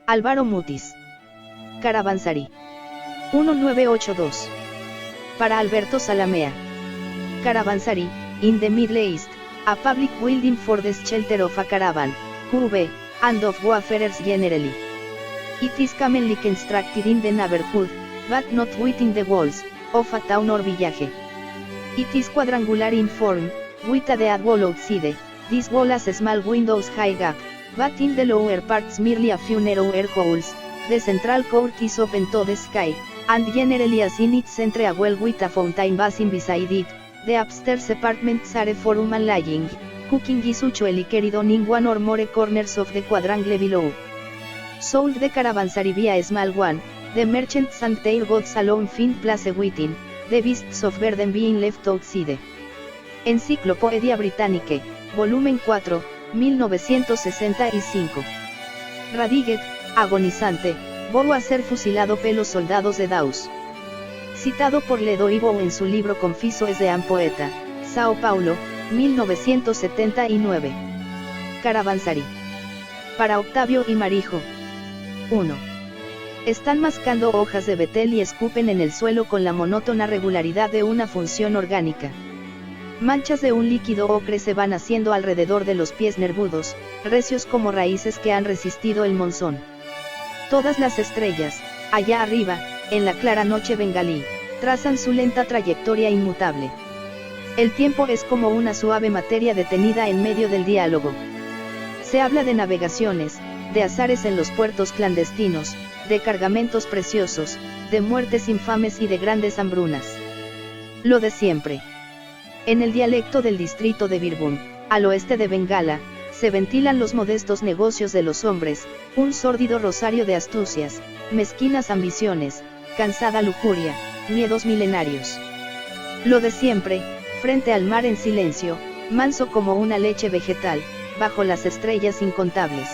Álvaro Mutis. Caravanserai. 1982. Para Alberto Salamea. Caravanserai, in the Middle East, a public building for the shelter of a caravan, QV, and of wayfarers generally. It is commonly constructed in the neighborhood, but not within the walls, of a town or village. It is quadrangular in form, with a dead wall outside, this wall has small windows high up, but in the lower parts merely a few narrower holes. The central court is open to the sky, and generally as in its center a well with a fountain basin beside it. The upstairs apartments are for human lying, cooking is usually carried on in one or more corners of the quadrangle below. Sold the caravanserai via a small one, the merchants and their goods alone find place within, the beasts of burden being left outside. Enciclopedia Britannique, volumen 4, 1965. Radiguet, agonizante, voy a ser fusilado pelos soldados de Daus. Citado por Ledoibo en su libro Confiso es de un poeta, Sao Paulo, 1979. Caravanserai. Para Octavio y Marijo. 1. Están mascando hojas de betel y escupen en el suelo con la monótona regularidad de una función orgánica. Manchas de un líquido ocre se van haciendo alrededor de los pies nervudos, recios como raíces que han resistido el monzón. Todas las estrellas, allá arriba, en la clara noche bengalí, trazan su lenta trayectoria inmutable. El tiempo es como una suave materia detenida en medio del diálogo. Se habla de navegaciones, de azares en los puertos clandestinos, de cargamentos preciosos, de muertes infames y de grandes hambrunas. Lo de siempre. En el dialecto del distrito de Birbhum, al oeste de Bengala, se ventilan los modestos negocios de los hombres, un sórdido rosario de astucias, mezquinas ambiciones, cansada lujuria, miedos milenarios. Lo de siempre, frente al mar en silencio, manso como una leche vegetal, bajo las estrellas incontables.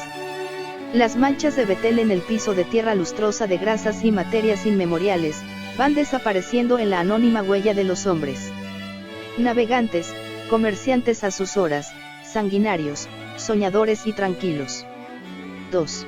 Las manchas de betel en el piso de tierra lustrosa de grasas y materias inmemoriales, van desapareciendo en la anónima huella de los hombres. Navegantes, comerciantes a sus horas, sanguinarios, soñadores y tranquilos. 2.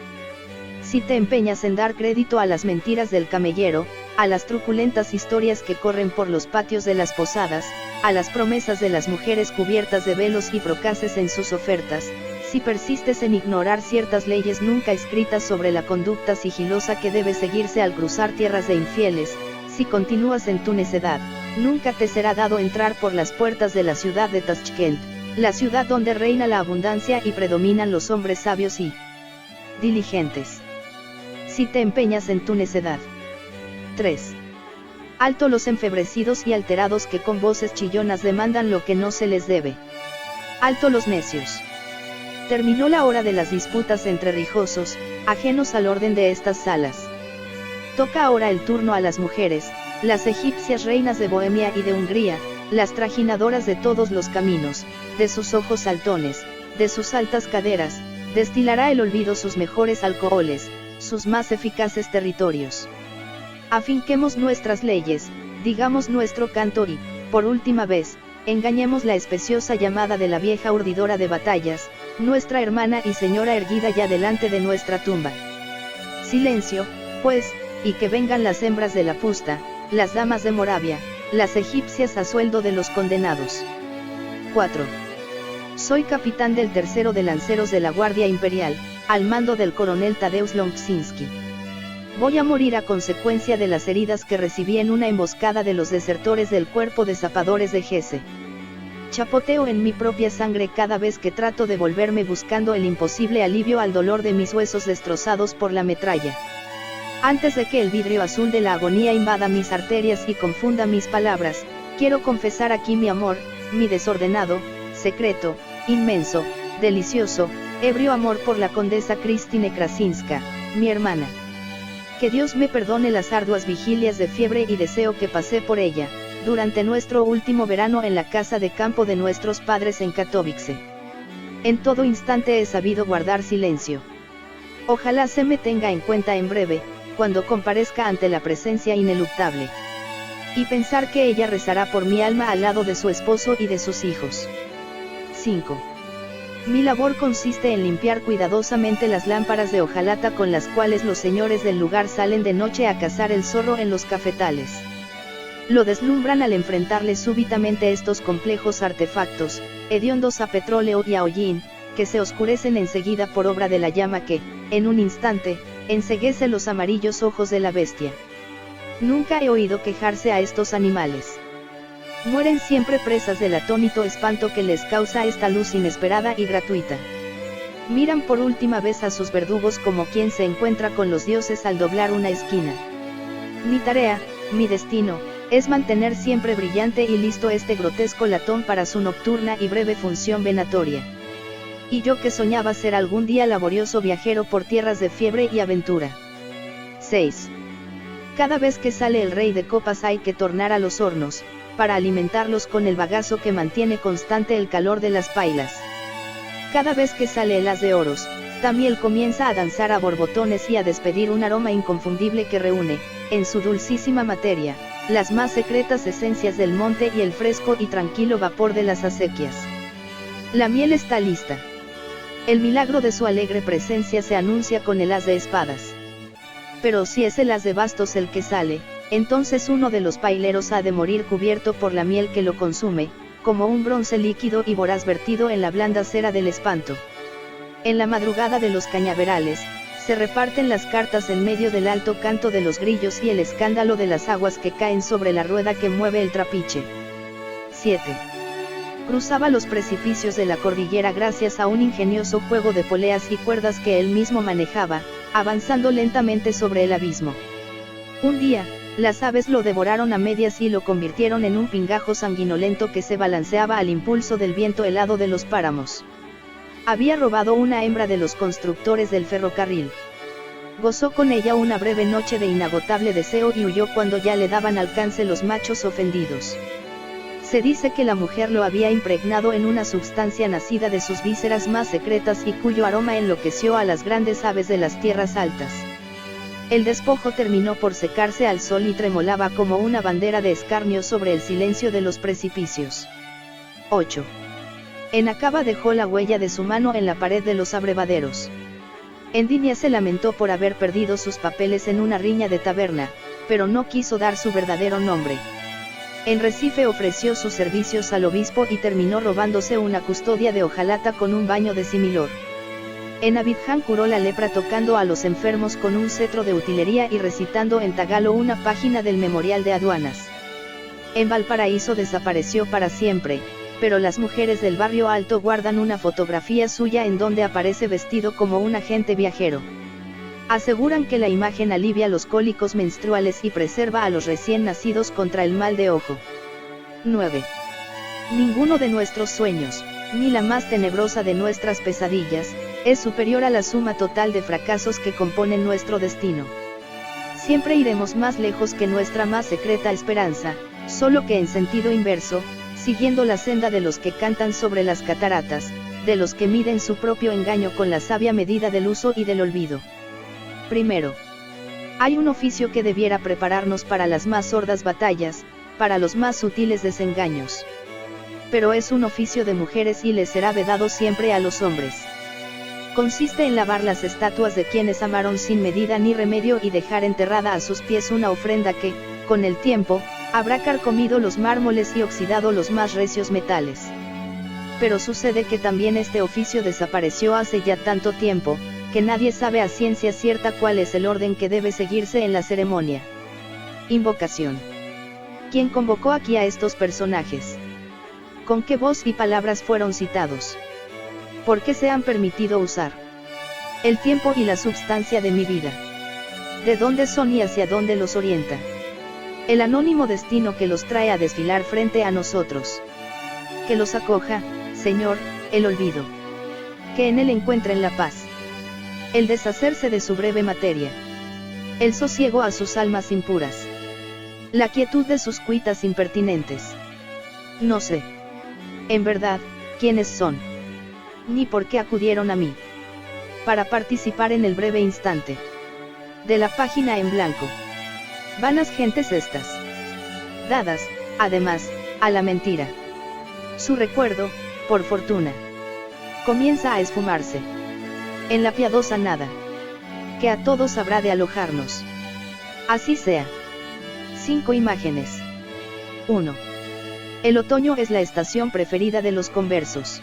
Si te empeñas en dar crédito a las mentiras del camellero, a las truculentas historias que corren por los patios de las posadas, a las promesas de las mujeres cubiertas de velos y procaces en sus ofertas, si persistes en ignorar ciertas leyes nunca escritas sobre la conducta sigilosa que debe seguirse al cruzar tierras de infieles, si continúas en tu necedad, nunca te será dado entrar por las puertas de la ciudad de Tashkent, la ciudad donde reina la abundancia y predominan los hombres sabios y diligentes. Si te empeñas en tu necedad. 3. Alto los enfebrecidos y alterados que con voces chillonas demandan lo que no se les debe. Alto los necios. Terminó la hora de las disputas entre rijosos, ajenos al orden de estas salas. Toca ahora el turno a las mujeres, las egipcias reinas de Bohemia y de Hungría, las trajinadoras de todos los caminos, de sus ojos saltones, de sus altas caderas, destilará el olvido sus mejores alcoholes, sus más eficaces territorios. Afinquemos nuestras leyes, digamos nuestro canto y, por última vez, engañemos la especiosa llamada de la vieja urdidora de batallas, nuestra hermana y señora erguida ya delante de nuestra tumba. Silencio, pues, y que vengan las hembras de la fusta, las damas de Moravia, las egipcias a sueldo de los condenados. 4. Soy capitán del 3º de lanceros de la Guardia Imperial, al mando del coronel Tadeusz Longczynski. Voy a morir a consecuencia de las heridas que recibí en una emboscada de los desertores del cuerpo de zapadores de Hesse. Chapoteo en mi propia sangre cada vez que trato de volverme buscando el imposible alivio al dolor de mis huesos destrozados por la metralla. Antes de que el vidrio azul de la agonía invada mis arterias y confunda mis palabras, quiero confesar aquí mi amor, mi desordenado, secreto, inmenso, delicioso, ebrio amor por la condesa Kristine Krasinska, mi hermana. Que Dios me perdone las arduas vigilias de fiebre y deseo que pasé por ella, durante nuestro último verano en la casa de campo de nuestros padres en Katowice. En todo instante he sabido guardar silencio. Ojalá se me tenga en cuenta en breve, cuando comparezca ante la presencia ineluctable. Y pensar que ella rezará por mi alma al lado de su esposo y de sus hijos. 5. Mi labor consiste en limpiar cuidadosamente las lámparas de hojalata con las cuales los señores del lugar salen de noche a cazar el zorro en los cafetales. Lo deslumbran al enfrentarle súbitamente estos complejos artefactos, hediondos a petróleo y a hollín, que se oscurecen enseguida por obra de la llama que, en un instante, enceguece los amarillos ojos de la bestia. Nunca he oído quejarse a estos animales. Mueren siempre presas del atónito espanto que les causa esta luz inesperada y gratuita. Miran por última vez a sus verdugos como quien se encuentra con los dioses al doblar una esquina. Mi tarea, mi destino, es mantener siempre brillante y listo este grotesco latón para su nocturna y breve función venatoria. Y yo que soñaba ser algún día laborioso viajero por tierras de fiebre y aventura. 6. Cada vez que sale el rey de copas hay que tornar a los hornos, para alimentarlos con el bagazo que mantiene constante el calor de las pailas. Cada vez que sale el as de oros, Tamiel comienza a danzar a borbotones y a despedir un aroma inconfundible que reúne, en su dulcísima materia, las más secretas esencias del monte y el fresco y tranquilo vapor de las acequias. La miel está lista. El milagro de su alegre presencia se anuncia con el as de espadas. Pero si es el as de bastos el que sale, entonces uno de los paileros ha de morir cubierto por la miel que lo consume, como un bronce líquido y voraz vertido en la blanda cera del espanto. En la madrugada de los cañaverales, se reparten las cartas en medio del alto canto de los grillos y el escándalo de las aguas que caen sobre la rueda que mueve el trapiche. 7. Cruzaba los precipicios de la cordillera gracias a un ingenioso juego de poleas y cuerdas que él mismo manejaba, avanzando lentamente sobre el abismo. Un día, las aves lo devoraron a medias y lo convirtieron en un pingajo sanguinolento que se balanceaba al impulso del viento helado de los páramos. Había robado una hembra de los constructores del ferrocarril. Gozó con ella una breve noche de inagotable deseo y huyó cuando ya le daban alcance los machos ofendidos. Se dice que la mujer lo había impregnado en una substancia nacida de sus vísceras más secretas y cuyo aroma enloqueció a las grandes aves de las tierras altas. El despojo terminó por secarse al sol y tremolaba como una bandera de escarnio sobre el silencio de los precipicios. 8. En Acaba dejó la huella de su mano en la pared de los abrevaderos. Endinia se lamentó por haber perdido sus papeles en una riña de taberna, pero no quiso dar su verdadero nombre. En Recife ofreció sus servicios al obispo y terminó robándose una custodia de hojalata con un baño de similor. En Abidjan curó la lepra tocando a los enfermos con un cetro de utilería y recitando en tagalo una página del memorial de aduanas. En Valparaíso desapareció para siempre, pero las mujeres del barrio alto guardan una fotografía suya en donde aparece vestido como un agente viajero. Aseguran que la imagen alivia los cólicos menstruales y preserva a los recién nacidos contra el mal de ojo. 9. Ninguno de nuestros sueños, ni la más tenebrosa de nuestras pesadillas, es superior a la suma total de fracasos que componen nuestro destino. Siempre iremos más lejos que nuestra más secreta esperanza, solo que en sentido inverso, siguiendo la senda de los que cantan sobre las cataratas, de los que miden su propio engaño con la sabia medida del uso y del olvido. Primero, hay un oficio que debiera prepararnos para las más sordas batallas, para los más sutiles desengaños. Pero es un oficio de mujeres y les será vedado siempre a los hombres. Consiste en lavar las estatuas de quienes amaron sin medida ni remedio y dejar enterrada a sus pies una ofrenda que, con el tiempo, habrá carcomido los mármoles y oxidado los más recios metales. Pero sucede que también este oficio desapareció hace ya tanto tiempo, que nadie sabe a ciencia cierta cuál es el orden que debe seguirse en la ceremonia. Invocación. ¿Quién convocó aquí a estos personajes? ¿Con qué voz y palabras fueron citados? ¿Por qué se han permitido usar el tiempo y la substancia de mi vida? ¿De dónde son y hacia dónde los orienta el anónimo destino que los trae a desfilar frente a nosotros? Que los acoja, Señor, el olvido. Que en él encuentren la paz. El deshacerse de su breve materia. El sosiego a sus almas impuras. La quietud de sus cuitas impertinentes. No sé, en verdad, quiénes son. Ni por qué acudieron a mí. Para participar en el breve instante. De la página en blanco. Vanas gentes estas. Dadas, además, a la mentira. Su recuerdo, por fortuna. Comienza a esfumarse. En la piadosa nada. Que a todos habrá de alojarnos. Así sea. 5 imágenes. 1. El otoño es la estación preferida de los conversos.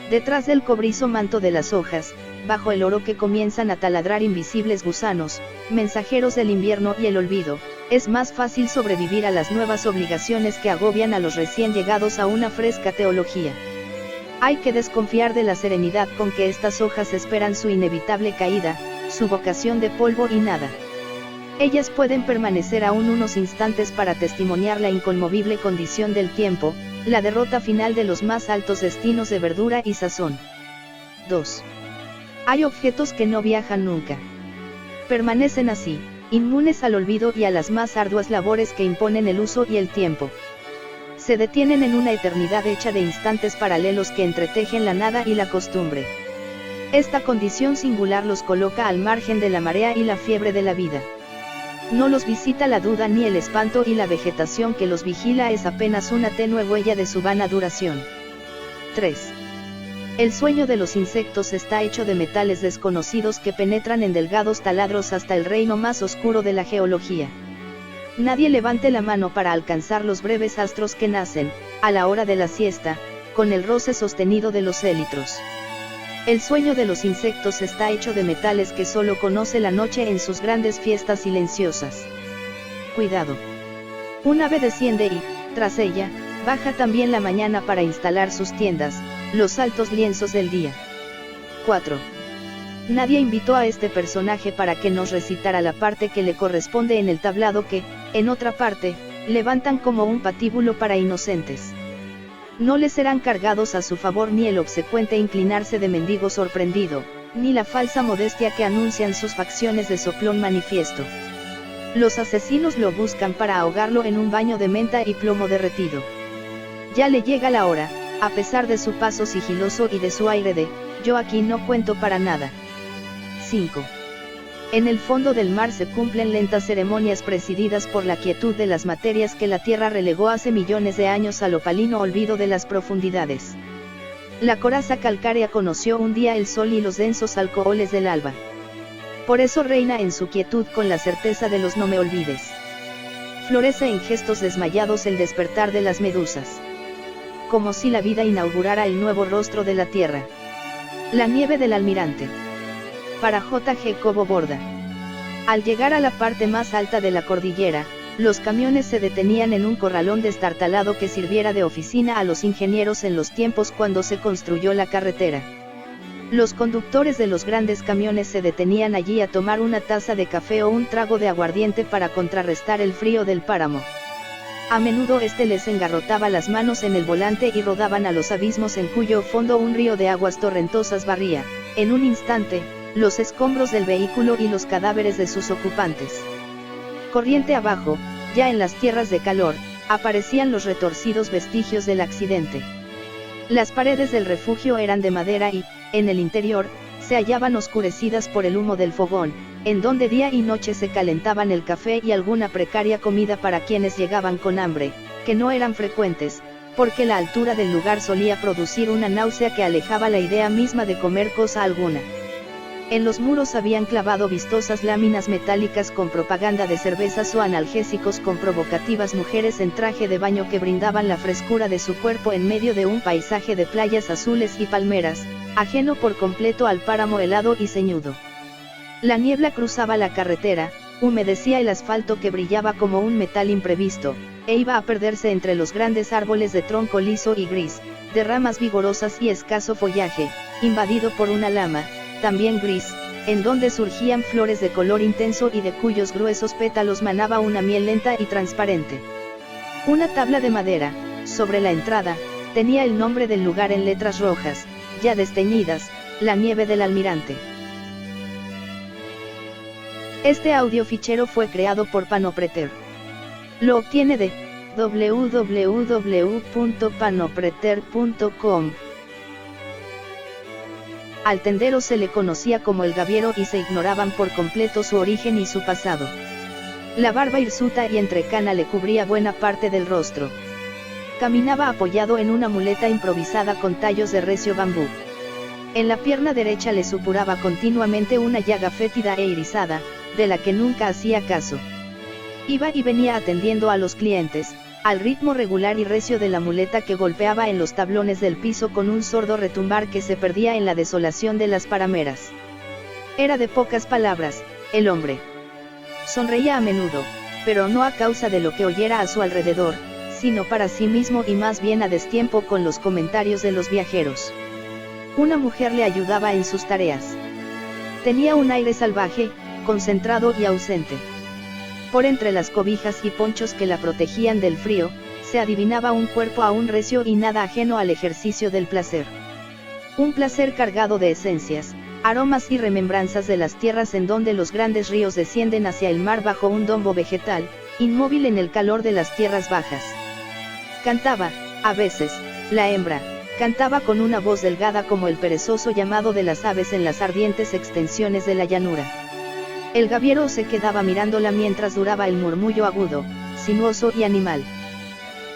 Detrás del cobrizo manto de las hojas, bajo el oro que comienzan a taladrar invisibles gusanos, mensajeros del invierno y el olvido, es más fácil sobrevivir a las nuevas obligaciones que agobian a los recién llegados a una fresca teología. Hay que desconfiar de la serenidad con que estas hojas esperan su inevitable caída, su vocación de polvo y nada. Ellas pueden permanecer aún unos instantes para testimoniar la inconmovible condición del tiempo, la derrota final de los más altos destinos de verdura y sazón. 2. Hay objetos que no viajan nunca. Permanecen así, inmunes al olvido y a las más arduas labores que imponen el uso y el tiempo. Se detienen en una eternidad hecha de instantes paralelos que entretejen la nada y la costumbre. Esta condición singular los coloca al margen de la marea y la fiebre de la vida. No los visita la duda ni el espanto y la vegetación que los vigila es apenas una tenue huella de su vana duración. 3. El sueño de los insectos está hecho de metales desconocidos que penetran en delgados taladros hasta el reino más oscuro de la geología. Nadie levante la mano para alcanzar los breves astros que nacen, a la hora de la siesta, con el roce sostenido de los élitros. El sueño de los insectos está hecho de metales que solo conoce la noche en sus grandes fiestas silenciosas. Cuidado. Un ave desciende y, tras ella, baja también la mañana para instalar sus tiendas, los altos lienzos del día. 4. Nadie invitó a este personaje para que nos recitara la parte que le corresponde en el tablado que, en otra parte, levantan como un patíbulo para inocentes. No le serán cargados a su favor ni el obsecuente inclinarse de mendigo sorprendido, ni la falsa modestia que anuncian sus facciones de soplón manifiesto. Los asesinos lo buscan para ahogarlo en un baño de menta y plomo derretido. Ya le llega la hora, a pesar de su paso sigiloso y de su aire de, yo aquí no cuento para nada. 5. En el fondo del mar se cumplen lentas ceremonias presididas por la quietud de las materias que la Tierra relegó hace millones de años al opalino olvido de las profundidades. La coraza calcárea conoció un día el sol y los densos alcoholes del alba. Por eso reina en su quietud con la certeza de los no me olvides. Florece en gestos desmayados el despertar de las medusas. Como si la vida inaugurara el nuevo rostro de la Tierra. La nieve del almirante. Para J. G. Cobo Borda. Al llegar a la parte más alta de la cordillera, los camiones se detenían en un corralón destartalado que sirviera de oficina a los ingenieros en los tiempos cuando se construyó la carretera. Los conductores de los grandes camiones se detenían allí a tomar una taza de café o un trago de aguardiente para contrarrestar el frío del páramo. A menudo este les engarrotaba las manos en el volante y rodaban a los abismos en cuyo fondo un río de aguas torrentosas barría, en un instante, los escombros del vehículo y los cadáveres de sus ocupantes. Corriente abajo, ya en las tierras de calor, aparecían los retorcidos vestigios del accidente. Las paredes del refugio eran de madera y, en el interior, se hallaban oscurecidas por el humo del fogón, en donde día y noche se calentaban el café y alguna precaria comida para quienes llegaban con hambre, que no eran frecuentes, porque la altura del lugar solía producir una náusea que alejaba la idea misma de comer cosa alguna. En los muros habían clavado vistosas láminas metálicas con propaganda de cervezas o analgésicos con provocativas mujeres en traje de baño que brindaban la frescura de su cuerpo en medio de un paisaje de playas azules y palmeras, ajeno por completo al páramo helado y ceñudo. La niebla cruzaba la carretera, humedecía el asfalto que brillaba como un metal imprevisto, e iba a perderse entre los grandes árboles de tronco liso y gris, de ramas vigorosas y escaso follaje, invadido por una lama, también gris, en donde surgían flores de color intenso y de cuyos gruesos pétalos manaba una miel lenta y transparente. Una tabla de madera, sobre la entrada, tenía el nombre del lugar en letras rojas, ya desteñidas, la nieve del almirante. Este audiofichero fue creado por Panopreter. Lo obtiene de www.panopreter.com. Al tendero se le conocía como el gaviero y se ignoraban por completo su origen y su pasado. La barba hirsuta y entrecana le cubría buena parte del rostro. Caminaba apoyado en una muleta improvisada con tallos de recio bambú. En la pierna derecha le supuraba continuamente una llaga fétida e irisada, de la que nunca hacía caso. Iba y venía atendiendo a los clientes, al ritmo regular y recio de la muleta que golpeaba en los tablones del piso con un sordo retumbar que se perdía en la desolación de las parameras. Era de pocas palabras, el hombre. Sonreía a menudo, pero no a causa de lo que oyera a su alrededor, sino para sí mismo y más bien a destiempo con los comentarios de los viajeros. Una mujer le ayudaba en sus tareas. Tenía un aire salvaje, concentrado y ausente. Por entre las cobijas y ponchos que la protegían del frío, se adivinaba un cuerpo aún recio y nada ajeno al ejercicio del placer. Un placer cargado de esencias, aromas y remembranzas de las tierras en donde los grandes ríos descienden hacia el mar bajo un dombo vegetal, inmóvil en el calor de las tierras bajas. Cantaba, a veces, la hembra, cantaba con una voz delgada como el perezoso llamado de las aves en las ardientes extensiones de la llanura. El gaviero se quedaba mirándola mientras duraba el murmullo agudo, sinuoso y animal.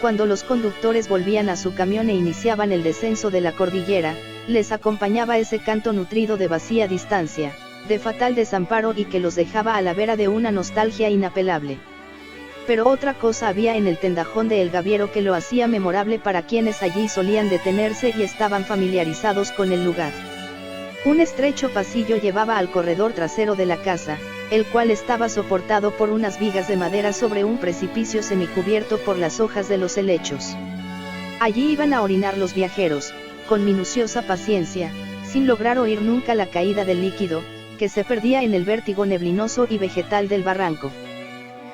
Cuando los conductores volvían a su camión e iniciaban el descenso de la cordillera, les acompañaba ese canto nutrido de vacía distancia, de fatal desamparo y que los dejaba a la vera de una nostalgia inapelable. Pero otra cosa había en el tendajón de El Gaviero que lo hacía memorable para quienes allí solían detenerse y estaban familiarizados con el lugar. Un estrecho pasillo llevaba al corredor trasero de la casa, el cual estaba soportado por unas vigas de madera sobre un precipicio semicubierto por las hojas de los helechos. Allí iban a orinar los viajeros, con minuciosa paciencia, sin lograr oír nunca la caída del líquido, que se perdía en el vértigo neblinoso y vegetal del barranco.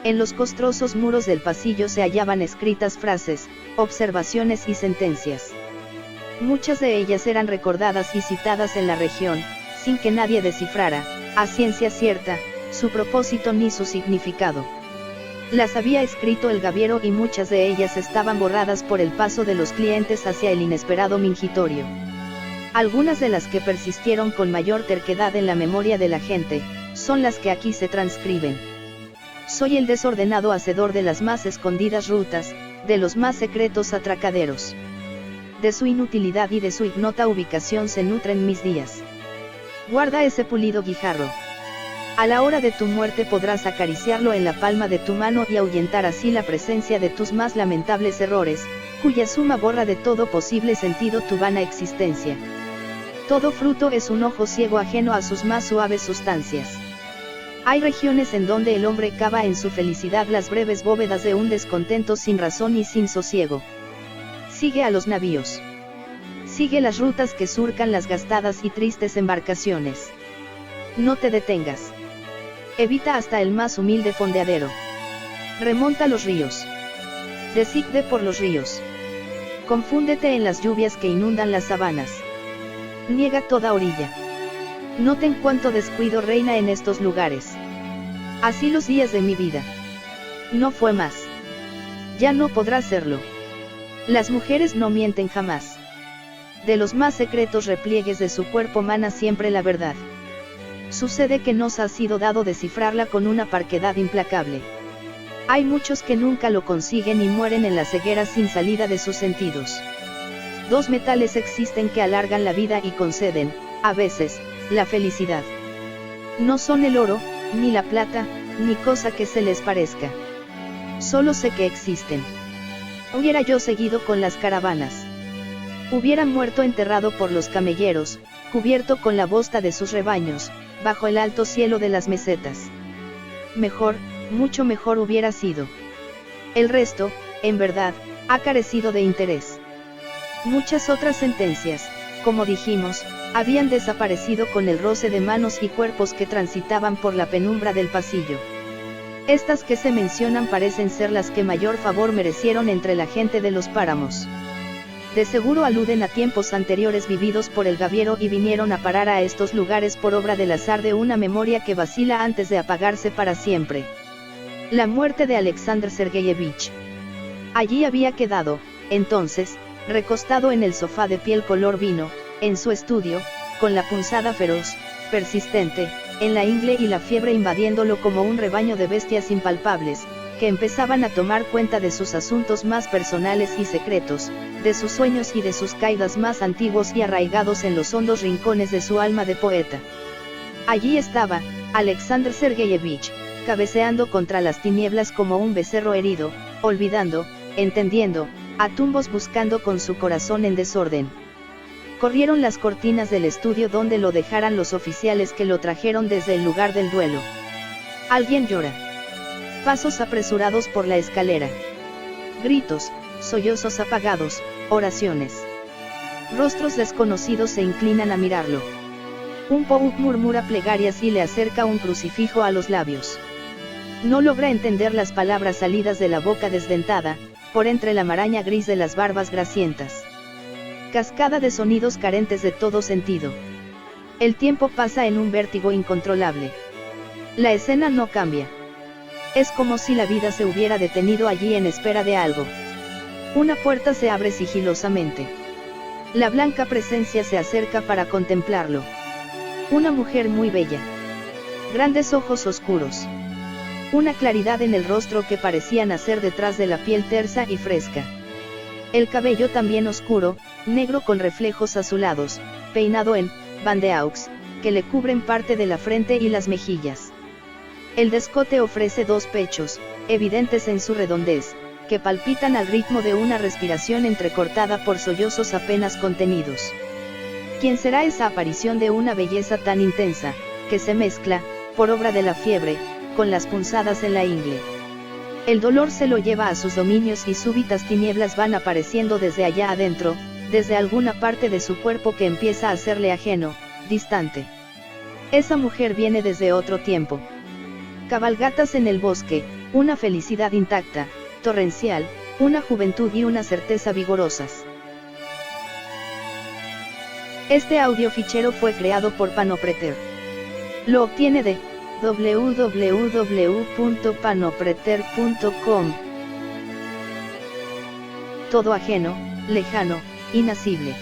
En los costrosos muros del pasillo se hallaban escritas frases, observaciones y sentencias. Muchas de ellas eran recordadas y citadas en la región, sin que nadie descifrara, a ciencia cierta, su propósito ni su significado. Las había escrito el gaviero y muchas de ellas estaban borradas por el paso de los clientes hacia el inesperado mingitorio. Algunas de las que persistieron con mayor terquedad en la memoria de la gente, son las que aquí se transcriben. Soy el desordenado hacedor de las más escondidas rutas, de los más secretos atracaderos. De su inutilidad y de su ignota ubicación se nutren mis días. Guarda ese pulido guijarro. A la hora de tu muerte podrás acariciarlo en la palma de tu mano y ahuyentar así la presencia de tus más lamentables errores, cuya suma borra de todo posible sentido tu vana existencia. Todo fruto es un ojo ciego ajeno a sus más suaves sustancias. Hay regiones en donde el hombre cava en su felicidad las breves bóvedas de un descontento sin razón y sin sosiego. Sigue a los navíos. Sigue las rutas que surcan las gastadas y tristes embarcaciones. No te detengas. Evita hasta el más humilde fondeadero. Remonta los ríos. Desigde por los ríos. Confúndete en las lluvias que inundan las sabanas. Niega toda orilla. Noten cuánto descuido reina en estos lugares. Así los días de mi vida. No fue más. Ya no podrá serlo. Las mujeres no mienten jamás. De los más secretos repliegues de su cuerpo mana siempre la verdad. Sucede que nos ha sido dado descifrarla con una parquedad implacable. Hay muchos que nunca lo consiguen y mueren en la ceguera sin salida de sus sentidos. Dos metales existen que alargan la vida y conceden, a veces, la felicidad. No son el oro, ni la plata, ni cosa que se les parezca. Solo sé que existen. Hubiera yo seguido con las caravanas. Hubiera muerto enterrado por los camelleros, cubierto con la bosta de sus rebaños, bajo el alto cielo de las mesetas. Mejor, mucho mejor hubiera sido. El resto, en verdad, ha carecido de interés. Muchas otras sentencias, como dijimos, habían desaparecido con el roce de manos y cuerpos que transitaban por la penumbra del pasillo. Estas que se mencionan parecen ser las que mayor favor merecieron entre la gente de los páramos. De seguro aluden a tiempos anteriores vividos por el gaviero y vinieron a parar a estos lugares por obra del azar de una memoria que vacila antes de apagarse para siempre. La muerte de Alexander Sergeyevich. Allí había quedado, entonces, recostado en el sofá de piel color vino, en su estudio, con la punzada feroz, persistente, en la ingle y la fiebre invadiéndolo como un rebaño de bestias impalpables, que empezaban a tomar cuenta de sus asuntos más personales y secretos, de sus sueños y de sus caídas más antiguos y arraigados en los hondos rincones de su alma de poeta. Allí estaba, Alexander Sergeyevich, cabeceando contra las tinieblas como un becerro herido, olvidando, entendiendo, a tumbos buscando con su corazón en desorden. Corrieron las cortinas del estudio donde lo dejaran los oficiales que lo trajeron desde el lugar del duelo. Alguien llora. Pasos apresurados por la escalera. Gritos, sollozos apagados, oraciones. Rostros desconocidos se inclinan a mirarlo. Un pouk murmura plegarias y le acerca un crucifijo a los labios. No logra entender las palabras salidas de la boca desdentada, por entre la maraña gris de las barbas grasientas. Cascada de sonidos carentes de todo sentido. El tiempo pasa en un vértigo incontrolable. La escena no cambia. Es como si la vida se hubiera detenido allí en espera de algo. Una puerta se abre sigilosamente. La blanca presencia se acerca para contemplarlo. Una mujer muy bella. Grandes ojos oscuros. Una claridad en el rostro que parecía nacer detrás de la piel tersa y fresca. El cabello también oscuro, negro con reflejos azulados, peinado en bandeaux, que le cubren parte de la frente y las mejillas. El descote ofrece dos pechos, evidentes en su redondez, que palpitan al ritmo de una respiración entrecortada por sollozos apenas contenidos. ¿Quién será esa aparición de una belleza tan intensa, que se mezcla, por obra de la fiebre, con las punzadas en la ingle? El dolor se lo lleva a sus dominios y súbitas tinieblas van apareciendo desde allá adentro, desde alguna parte de su cuerpo que empieza a serle ajeno, distante. Esa mujer viene desde otro tiempo. Cabalgatas en el bosque, una felicidad intacta, torrencial, una juventud y una certeza vigorosas. Este audiofichero fue creado por Panopreter. Lo obtiene de www.panopreter.com. Todo ajeno, lejano, inasible.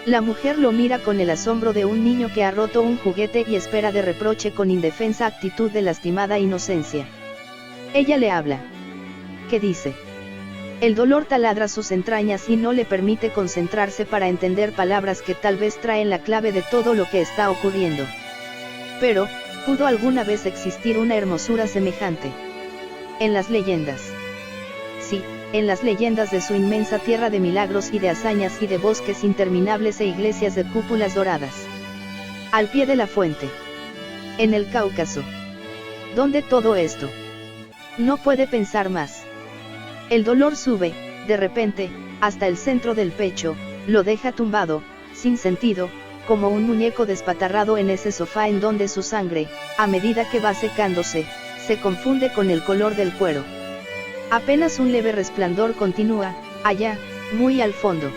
La mujer lo mira con el asombro de un niño que ha roto un juguete y espera de reproche con indefensa actitud de lastimada inocencia. Ella le habla. ¿Qué dice? El dolor taladra sus entrañas y no le permite concentrarse para entender palabras que tal vez traen la clave de todo lo que está ocurriendo. Pero, ¿pudo alguna vez existir una hermosura semejante? En las leyendas. Sí, en las leyendas de su inmensa tierra de milagros y de hazañas y de bosques interminables e iglesias de cúpulas doradas. Al pie de la fuente. En el Cáucaso. ¿Dónde todo esto? No puede pensar más. El dolor sube, de repente, hasta el centro del pecho, lo deja tumbado, sin sentido, como un muñeco despatarrado en ese sofá en donde su sangre, a medida que va secándose, se confunde con el color del cuero. Apenas un leve resplandor continúa, allá, muy al fondo.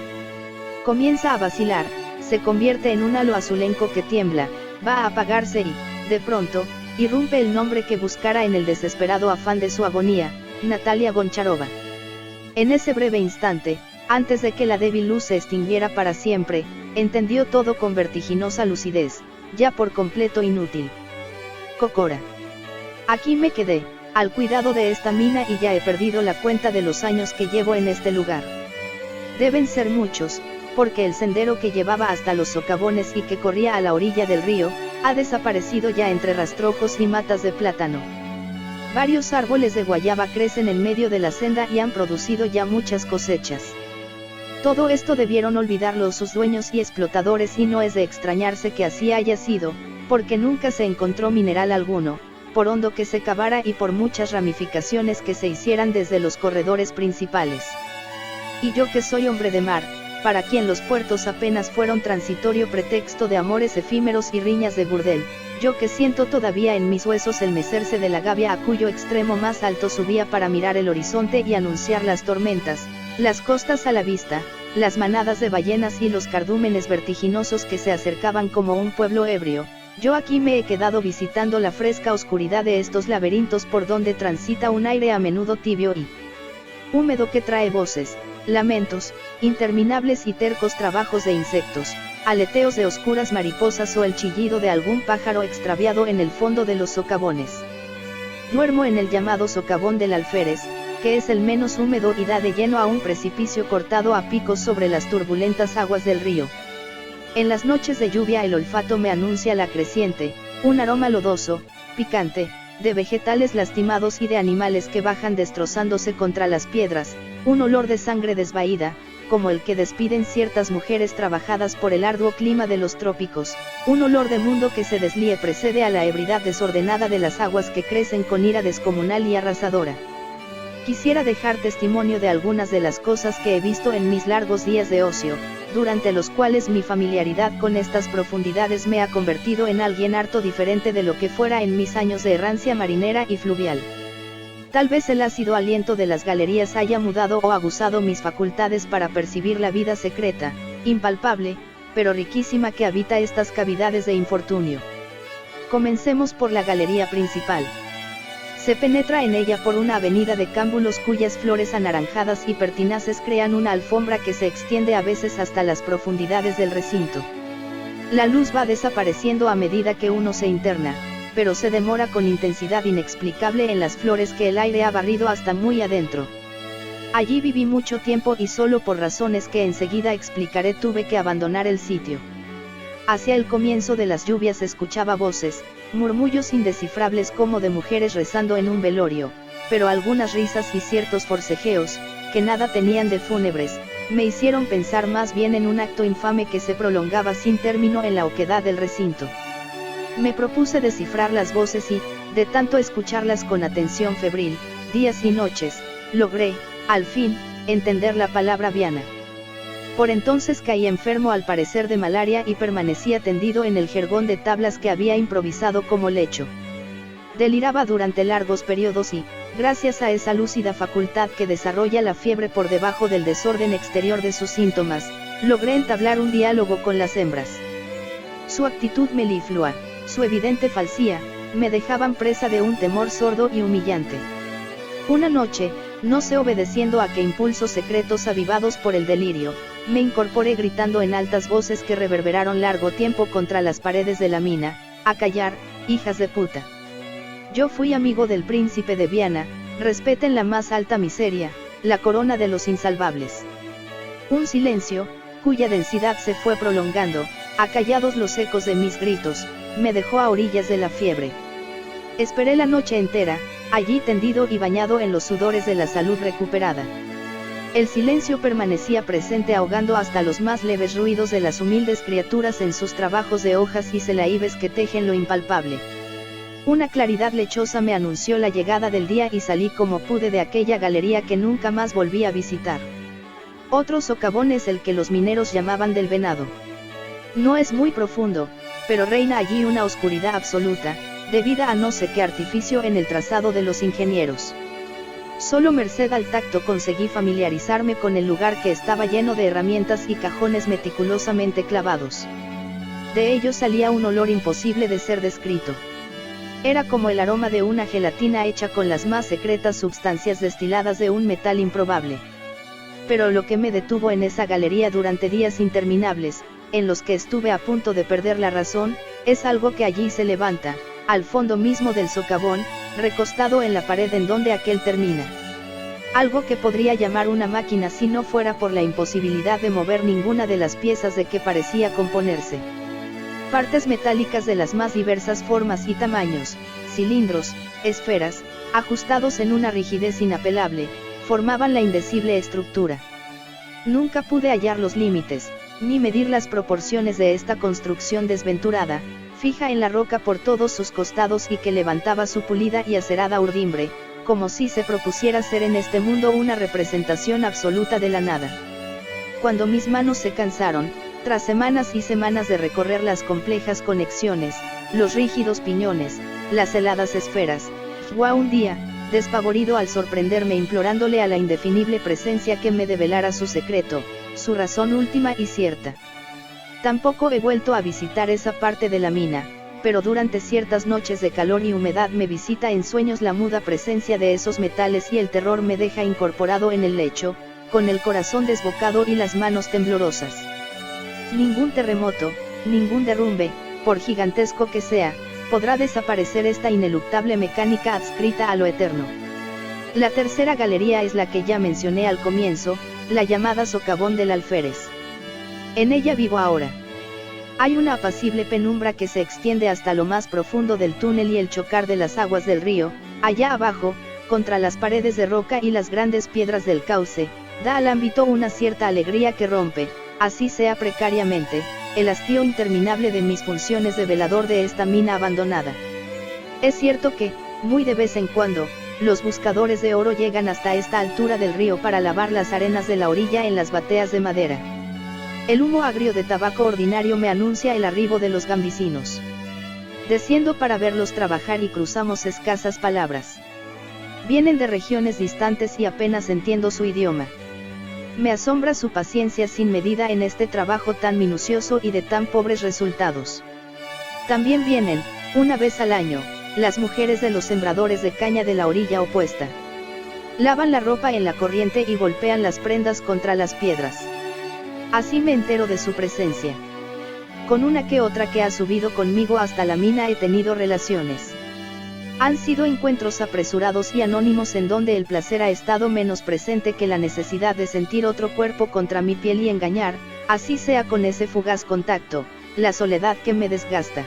Comienza a vacilar, se convierte en un halo azulenco que tiembla, va a apagarse y, de pronto, irrumpe el nombre que buscara en el desesperado afán de su agonía, Natalia Goncharova. En ese breve instante, antes de que la débil luz se extinguiera para siempre, entendió todo con vertiginosa lucidez, ya por completo inútil. Cocora. Aquí me quedé, al cuidado de esta mina y ya he perdido la cuenta de los años que llevo en este lugar. Deben ser muchos, porque el sendero que llevaba hasta los socavones y que corría a la orilla del río, ha desaparecido ya entre rastrojos y matas de plátano. Varios árboles de guayaba crecen en medio de la senda y han producido ya muchas cosechas. Todo esto debieron olvidarlo sus dueños y explotadores y no es de extrañarse que así haya sido, porque nunca se encontró mineral alguno, por hondo que se cavara y por muchas ramificaciones que se hicieran desde los corredores principales. Y yo que soy hombre de mar, para quien los puertos apenas fueron transitorio pretexto de amores efímeros y riñas de burdel, yo que siento todavía en mis huesos el mecerse de la gavia a cuyo extremo más alto subía para mirar el horizonte y anunciar las tormentas, las costas a la vista, las manadas de ballenas y los cardúmenes vertiginosos que se acercaban como un pueblo ebrio, yo aquí me he quedado visitando la fresca oscuridad de estos laberintos por donde transita un aire a menudo tibio y húmedo que trae voces, lamentos, interminables y tercos trabajos de insectos, aleteos de oscuras mariposas o el chillido de algún pájaro extraviado en el fondo de los socavones. Duermo en el llamado socavón del alférez, que es el menos húmedo y da de lleno a un precipicio cortado a picos sobre las turbulentas aguas del río. En las noches de lluvia el olfato me anuncia la creciente, un aroma lodoso, picante, de vegetales lastimados y de animales que bajan destrozándose contra las piedras, un olor de sangre desvaída, como el que despiden ciertas mujeres trabajadas por el arduo clima de los trópicos, un olor de mundo que se deslíe precede a la ebridad desordenada de las aguas que crecen con ira descomunal y arrasadora. Quisiera dejar testimonio de algunas de las cosas que he visto en mis largos días de ocio, durante los cuales mi familiaridad con estas profundidades me ha convertido en alguien harto diferente de lo que fuera en mis años de errancia marinera y fluvial. Tal vez el ácido aliento de las galerías haya mudado o aguzado mis facultades para percibir la vida secreta, impalpable, pero riquísima que habita estas cavidades de infortunio. Comencemos por la galería principal. Se penetra en ella por una avenida de cámbulos cuyas flores anaranjadas y pertinaces crean una alfombra que se extiende a veces hasta las profundidades del recinto. La luz va desapareciendo a medida que uno se interna, pero se demora con intensidad inexplicable en las flores que el aire ha barrido hasta muy adentro. Allí viví mucho tiempo y solo por razones que enseguida explicaré tuve que abandonar el sitio. Hacia el comienzo de las lluvias escuchaba voces, murmullos indescifrables como de mujeres rezando en un velorio, pero algunas risas y ciertos forcejeos, que nada tenían de fúnebres, me hicieron pensar más bien en un acto infame que se prolongaba sin término en la oquedad del recinto. Me propuse descifrar las voces y, de tanto escucharlas con atención febril, días y noches, logré, al fin, entender la palabra viana. Por entonces caí enfermo al parecer de malaria y permanecía tendido en el jergón de tablas que había improvisado como lecho. Deliraba durante largos periodos y, gracias a esa lúcida facultad que desarrolla la fiebre por debajo del desorden exterior de sus síntomas, logré entablar un diálogo con las hembras. Su actitud meliflua, su evidente falsía, me dejaban presa de un temor sordo y humillante. Una noche, no sé obedeciendo a qué impulsos secretos avivados por el delirio, me incorporé gritando en altas voces que reverberaron largo tiempo contra las paredes de la mina: a callar, hijas de puta. Yo fui amigo del príncipe de Viana, respeten la más alta miseria, la corona de los insalvables. Un silencio, cuya densidad se fue prolongando, acallados los ecos de mis gritos, me dejó a orillas de la fiebre. Esperé la noche entera, allí tendido y bañado en los sudores de la salud recuperada. El silencio permanecía presente ahogando hasta los más leves ruidos de las humildes criaturas en sus trabajos de hojas y selaíves que tejen lo impalpable. Una claridad lechosa me anunció la llegada del día y salí como pude de aquella galería que nunca más volví a visitar. Otro socavón es el que los mineros llamaban del Venado. No es muy profundo, pero reina allí una oscuridad absoluta, debida a no sé qué artificio en el trazado de los ingenieros. Solo merced al tacto conseguí familiarizarme con el lugar que estaba lleno de herramientas y cajones meticulosamente clavados. De ellos salía un olor imposible de ser descrito. Era como el aroma de una gelatina hecha con las más secretas sustancias destiladas de un metal improbable. Pero lo que me detuvo en esa galería durante días interminables, en los que estuve a punto de perder la razón, es algo que allí se levanta, al fondo mismo del socavón, recostado en la pared en donde aquel termina. Algo que podría llamar una máquina si no fuera por la imposibilidad de mover ninguna de las piezas de que parecía componerse. Partes metálicas de las más diversas formas y tamaños, cilindros, esferas, ajustados en una rigidez inapelable, formaban la indecible estructura. Nunca pude hallar los límites, ni medir las proporciones de esta construcción desventurada, fija en la roca por todos sus costados y que levantaba su pulida y acerada urdimbre, como si se propusiera ser en este mundo una representación absoluta de la nada. Cuando mis manos se cansaron, tras semanas y semanas de recorrer las complejas conexiones, los rígidos piñones, las heladas esferas, fue un día, despavorido al sorprenderme implorándole a la indefinible presencia que me develara su secreto, su razón última y cierta. Tampoco he vuelto a visitar esa parte de la mina, pero durante ciertas noches de calor y humedad me visita en sueños la muda presencia de esos metales y el terror me deja incorporado en el lecho, con el corazón desbocado y las manos temblorosas. Ningún terremoto, ningún derrumbe, por gigantesco que sea, podrá desaparecer esta ineluctable mecánica adscrita a lo eterno. La tercera galería es la que ya mencioné al comienzo, la llamada socavón del alférez. En ella vivo ahora. Hay una apacible penumbra que se extiende hasta lo más profundo del túnel y el chocar de las aguas del río, allá abajo, contra las paredes de roca y las grandes piedras del cauce, da al ámbito una cierta alegría que rompe, así sea precariamente, el hastío interminable de mis funciones de velador de esta mina abandonada. Es cierto que, muy de vez en cuando, los buscadores de oro llegan hasta esta altura del río para lavar las arenas de la orilla en las bateas de madera. El humo agrio de tabaco ordinario me anuncia el arribo de los gambisinos. Desciendo para verlos trabajar y cruzamos escasas palabras. Vienen de regiones distantes y apenas entiendo su idioma. Me asombra su paciencia sin medida en este trabajo tan minucioso y de tan pobres resultados. También vienen, una vez al año, las mujeres de los sembradores de caña de la orilla opuesta. Lavan la ropa en la corriente y golpean las prendas contra las piedras. Así me entero de su presencia. Con una que otra que ha subido conmigo hasta la mina he tenido relaciones. Han sido encuentros apresurados y anónimos en donde el placer ha estado menos presente que la necesidad de sentir otro cuerpo contra mi piel y engañar, así sea con ese fugaz contacto, la soledad que me desgasta.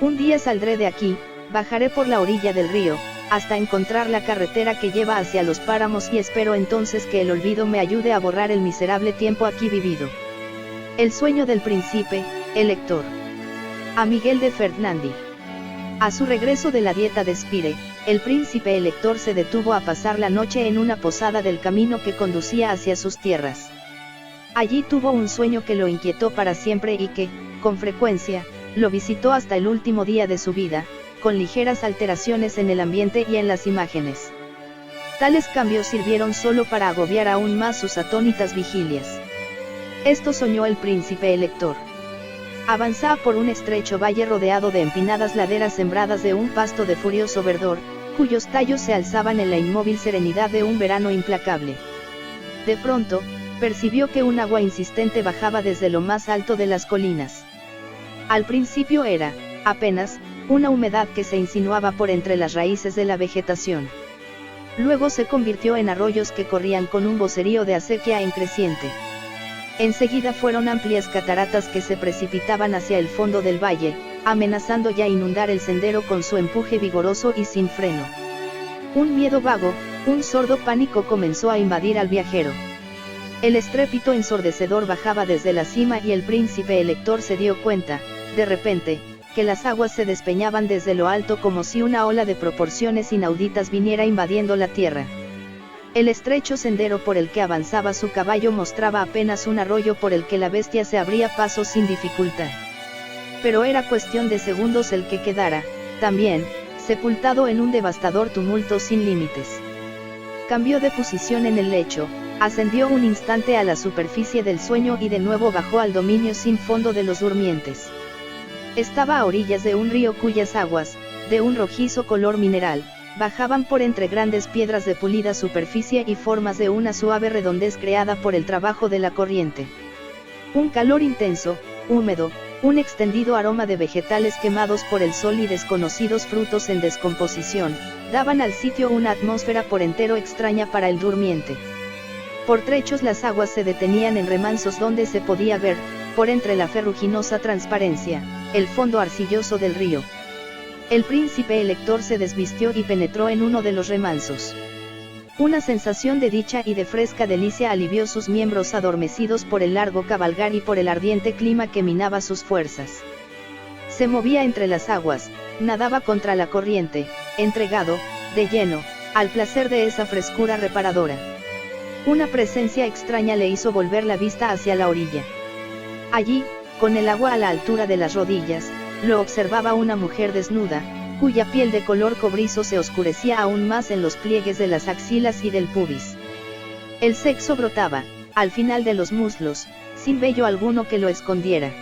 Un día saldré de aquí, bajaré por la orilla del río, hasta encontrar la carretera que lleva hacia los páramos y espero entonces que el olvido me ayude a borrar el miserable tiempo aquí vivido. El sueño del príncipe, el lector. A Miguel de Fernandi. A su regreso de la dieta de Spire, el príncipe elector se detuvo a pasar la noche en una posada del camino que conducía hacia sus tierras. Allí tuvo un sueño que lo inquietó para siempre y que, con frecuencia, lo visitó hasta el último día de su vida, con ligeras alteraciones en el ambiente y en las imágenes. Tales cambios sirvieron solo para agobiar aún más sus atónitas vigilias. Esto soñó el príncipe elector. Avanzaba por un estrecho valle rodeado de empinadas laderas sembradas de un pasto de furioso verdor, cuyos tallos se alzaban en la inmóvil serenidad de un verano implacable. De pronto, percibió que un agua insistente bajaba desde lo más alto de las colinas. Al principio era, apenas, una humedad que se insinuaba por entre las raíces de la vegetación. Luego se convirtió en arroyos que corrían con un vocerío de acequia en creciente. Enseguida fueron amplias cataratas que se precipitaban hacia el fondo del valle, amenazando ya inundar el sendero con su empuje vigoroso y sin freno. Un miedo vago, un sordo pánico comenzó a invadir al viajero. El estrépito ensordecedor bajaba desde la cima y el príncipe elector se dio cuenta, de repente, que las aguas se despeñaban desde lo alto como si una ola de proporciones inauditas viniera invadiendo la tierra. El estrecho sendero por el que avanzaba su caballo mostraba apenas un arroyo por el que la bestia se abría paso sin dificultad. Pero era cuestión de segundos el que quedara, también, sepultado en un devastador tumulto sin límites. Cambió de posición en el lecho, ascendió un instante a la superficie del sueño y de nuevo bajó al dominio sin fondo de los durmientes. Estaba a orillas de un río cuyas aguas, de un rojizo color mineral, bajaban por entre grandes piedras de pulida superficie y formas de una suave redondez creada por el trabajo de la corriente. Un calor intenso, húmedo, un extendido aroma de vegetales quemados por el sol y desconocidos frutos en descomposición, daban al sitio una atmósfera por entero extraña para el durmiente. Por trechos las aguas se detenían en remansos donde se podía ver, por entre la ferruginosa transparencia, el fondo arcilloso del río. El príncipe elector se desvistió y penetró en uno de los remansos. Una sensación de dicha y de fresca delicia alivió sus miembros adormecidos por el largo cabalgar y por el ardiente clima que minaba sus fuerzas. Se movía entre las aguas, nadaba contra la corriente, entregado, de lleno, al placer de esa frescura reparadora. Una presencia extraña le hizo volver la vista hacia la orilla. Allí, con el agua a la altura de las rodillas, lo observaba una mujer desnuda, cuya piel de color cobrizo se oscurecía aún más en los pliegues de las axilas y del pubis. El sexo brotaba, al final de los muslos, sin vello alguno que lo escondiera.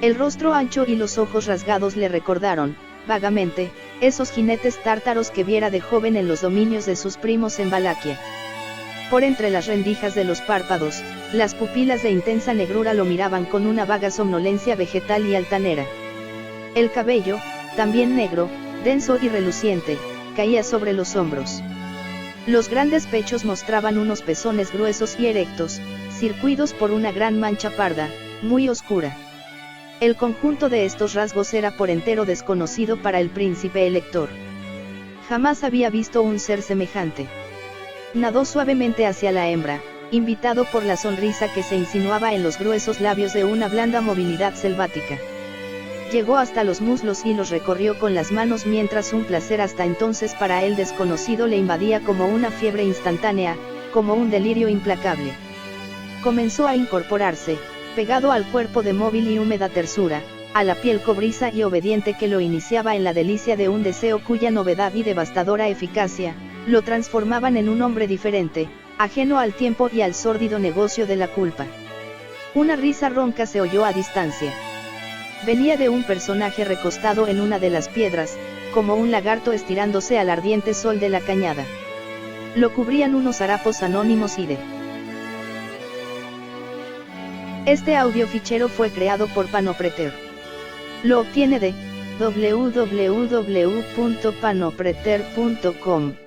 El rostro ancho y los ojos rasgados le recordaron, vagamente, esos jinetes tártaros que viera de joven en los dominios de sus primos en Valaquia. Por entre las rendijas de los párpados, las pupilas de intensa negrura lo miraban con una vaga somnolencia vegetal y altanera. El cabello, también negro, denso y reluciente, caía sobre los hombros. Los grandes pechos mostraban unos pezones gruesos y erectos, circuidos por una gran mancha parda, muy oscura. El conjunto de estos rasgos era por entero desconocido para el príncipe elector. Jamás había visto un ser semejante. Nadó suavemente hacia la hembra, invitado por la sonrisa que se insinuaba en los gruesos labios de una blanda movilidad selvática. Llegó hasta los muslos y los recorrió con las manos mientras un placer hasta entonces para él desconocido le invadía como una fiebre instantánea, como un delirio implacable. Comenzó a incorporarse, pegado al cuerpo de móvil y húmeda tersura, a la piel cobriza y obediente que lo iniciaba en la delicia de un deseo cuya novedad y devastadora eficacia, lo transformaban en un hombre diferente, ajeno al tiempo y al sórdido negocio de la culpa. Una risa ronca se oyó a distancia. Venía de un personaje recostado en una de las piedras, como un lagarto estirándose al ardiente sol de la cañada. Lo cubrían unos harapos anónimos y de... Este audiofichero fue creado por Panopreter. Lo obtiene de www.panopreter.com.